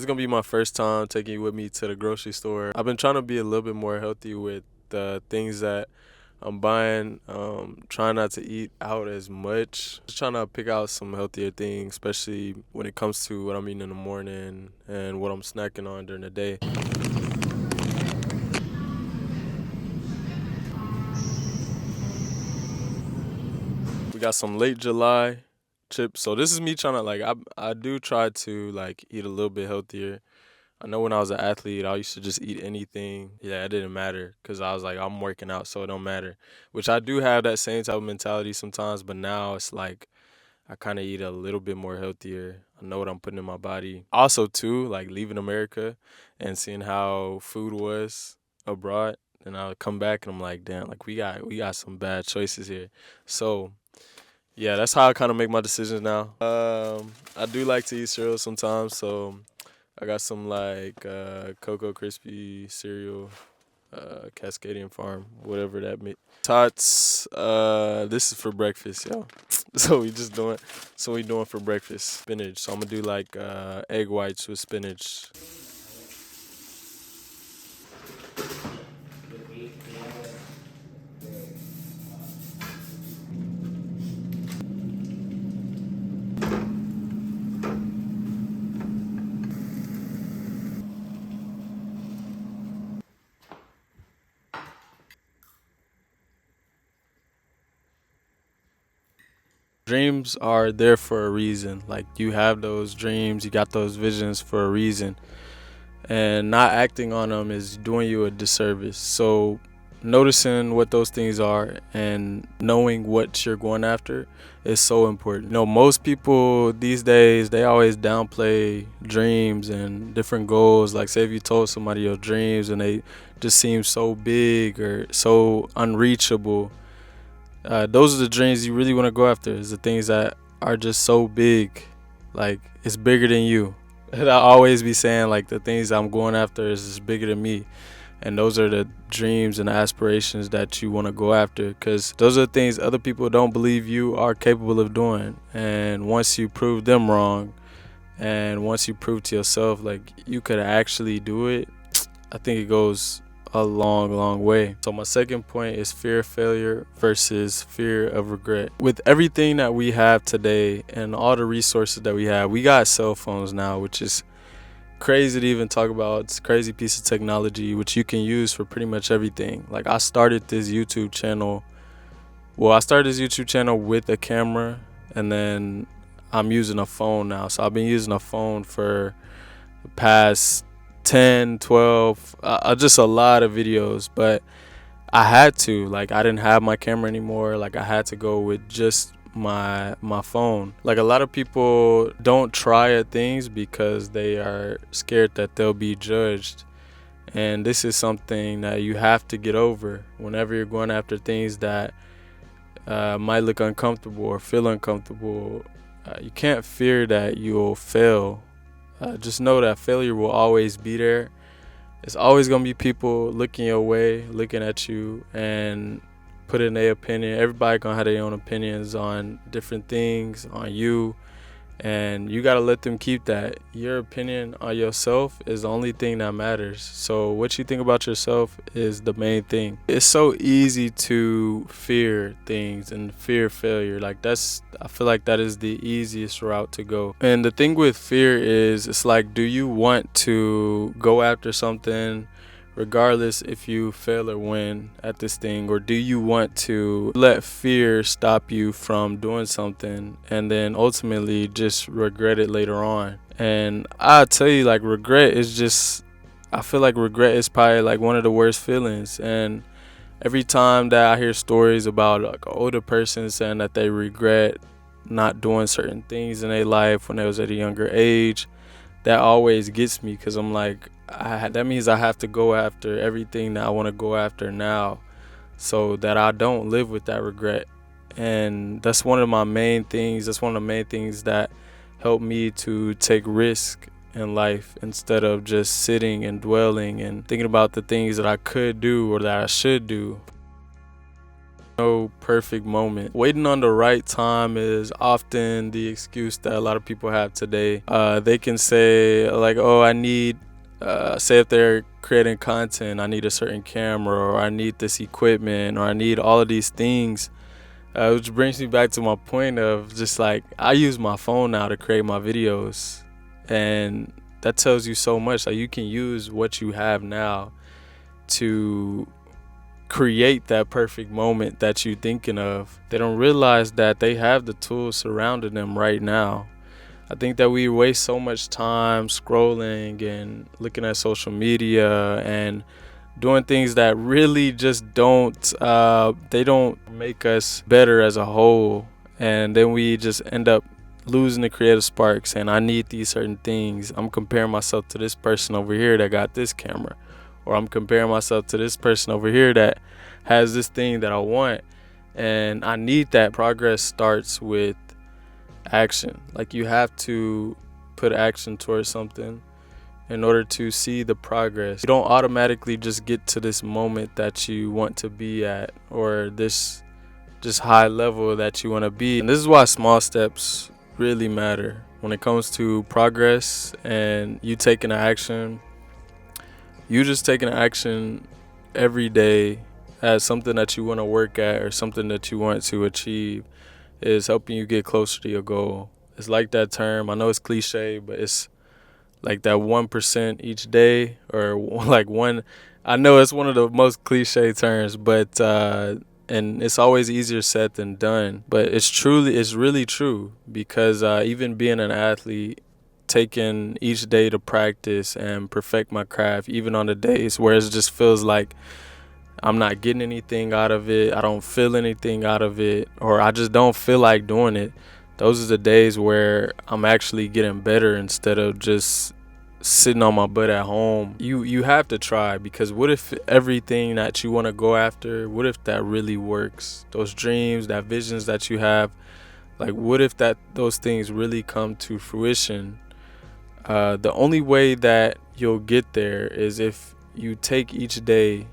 This is gonna be my first time taking you with me to the grocery store. I've been trying to be a little bit more healthy with the things that I'm buying. Trying not to eat out as much. Just trying to pick out some healthier things, especially when it comes to what I'm eating in the morning and what I'm snacking on during the day. We got some late July chips. So this is me trying to I do try to like eat a little bit healthier. I know when I was an athlete, I used to just eat anything. Yeah, it didn't matter because I was like, I'm working out, so it don't matter. Which I do have that same type of mentality sometimes, but now it's like I kind of eat a little bit more healthier. I know what I'm putting in my body. Also, too, like leaving America and seeing how food was abroad, and I'll come back and I'm like, damn, like we got some bad choices here. So yeah, that's how I kind of make my decisions now. I do like to eat cereal sometimes, so I got some like Cocoa Crispy cereal, Cascadian Farm, whatever that may. Tots. This is for breakfast, yo. So we doing for breakfast spinach. So I'm gonna do like egg whites with spinach. Dreams are there for a reason. Like you have those dreams, you got those visions for a reason, and not acting on them is doing you a disservice. So noticing what those things are and knowing what you're going after is so important. You know, most people these days they always downplay dreams and different goals. Like say if you told somebody your dreams and they just seem so big or so unreachable, those are the dreams you really want to go after. Is the things that are just so big, like it's bigger than you. And I always be saying like the things I'm going after is just bigger than me, and those are the dreams and aspirations that you want to go after, because those are the things other people don't believe you are capable of doing. And once you prove them wrong, and once you prove to yourself like you could actually do it, I think it goes a long, long way. So my second point is fear of failure versus fear of regret. With everything that we have today and all the resources that we got cell phones now, which is crazy to even talk about. It's a crazy piece of technology which you can use for pretty much everything. Like I started this YouTube channel. Well, I started this YouTube channel with a camera, and then I'm using a phone now. So I've been using a phone for the past 10, 12, just a lot of videos. But I had to, like, I didn't have my camera anymore. Like I had to go with just my phone. Like a lot of people don't try at things because they are scared that they'll be judged. And this is something that you have to get over whenever you're going after things that might look uncomfortable or feel uncomfortable. You can't fear that you'll fail. Just know that failure will always be there. It's always gonna be people looking your way, looking at you, and putting their opinion. Everybody gonna have their own opinions on different things, on you, and you gotta let them keep that. Your opinion on yourself is the only thing that matters. So what you think about yourself is the main thing. It's so easy to fear things and fear failure. Like I feel like that is the easiest route to go. And the thing with fear is, it's like, do you want to go after something regardless if you fail or win at this thing, or do you want to let fear stop you from doing something and then ultimately just regret it later on? And I tell you, like, regret is just, I feel like regret is probably like one of the worst feelings. And every time that I hear stories about like an older person saying that they regret not doing certain things in their life when they was at a younger age, that always gets me, because I'm like, that means I have to go after everything that I want to go after now, so that I don't live with that regret. And that's one of my main things. That's one of the main things that help me to take risk in life, instead of just sitting and dwelling and thinking about the things that I could do or that I should do. no perfect moment. Waiting on the right time is often the excuse that a lot of people have today. They can say like, oh, I need, say if they're creating content, I need a certain camera, or I need this equipment, or I need all of these things. Which brings me back to my point of just like, I use my phone now to create my videos, and that tells you so much. Like, you can use what you have now to create that perfect moment that you're thinking of. They don't realize that they have the tools surrounding them right now. I think that we waste so much time scrolling and looking at social media and doing things that really just they don't make us better as a whole. And then we just end up losing the creative spark, saying, I need these certain things. I'm comparing myself to this person over here that got this camera, or I'm comparing myself to this person over here that has this thing that I want, and I need that. Progress starts with action. Like, you have to put action towards something in order to see the progress. You don't automatically just get to this moment that you want to be at, or this just high level that you want to be. And this is why small steps really matter when it comes to progress and you taking action. You just taking action every day as something that you want to work at or something that you want to achieve is helping you get closer to your goal. It's like that term, I know it's cliche, but it's like that 1% each day, or like one. I know it's one of the most cliche terms, but and it's always easier said than done. But it's really true, because even being an athlete, taking each day to practice and perfect my craft, even on the days where it just feels like I'm not getting anything out of it, I don't feel anything out of it, or I just don't feel like doing it. Those are the days where I'm actually getting better instead of just sitting on my butt at home. You have to try, because what if everything that you want to go after, what if that really works? Those dreams, that visions that you have, like, what if those things really come to fruition? The only way that you'll get there is if you take each day,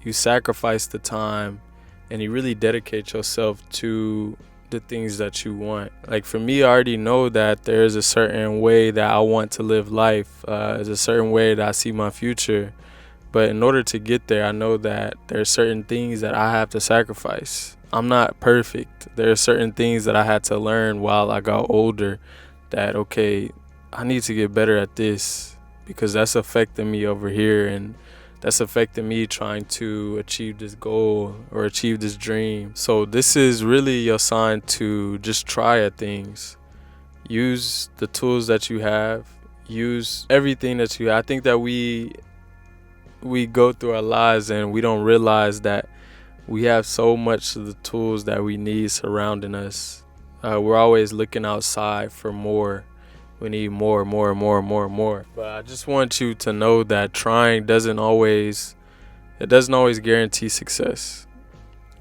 you sacrifice the time, and you really dedicate yourself to the things that you want. Like, for me, I already know that there's a certain way that I want to live life. There's a certain way that I see my future. But in order to get there, I know that there are certain things that I have to sacrifice. I'm not perfect. There are certain things that I had to learn while I got older, that, okay, I need to get better at this, because that's affecting me over here, and that's affecting me trying to achieve this goal or achieve this dream. So this is really your sign to just try at things. Use the tools that you have. Use everything that you have. I think that we go through our lives and we don't realize that we have so much of the tools that we need surrounding us. We're always looking outside for more. We need more. But I just want you to know that trying doesn't always guarantee success.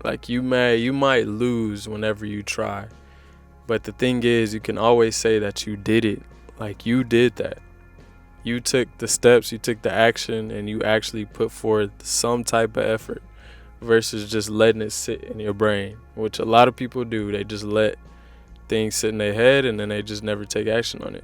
Like, you might lose whenever you try. But the thing is, you can always say that you did it. Like, you did that. You took the steps, you took the action, and you actually put forth some type of effort, versus just letting it sit in your brain, which a lot of people do. They just let things sit in their head, and then they just never take action on it.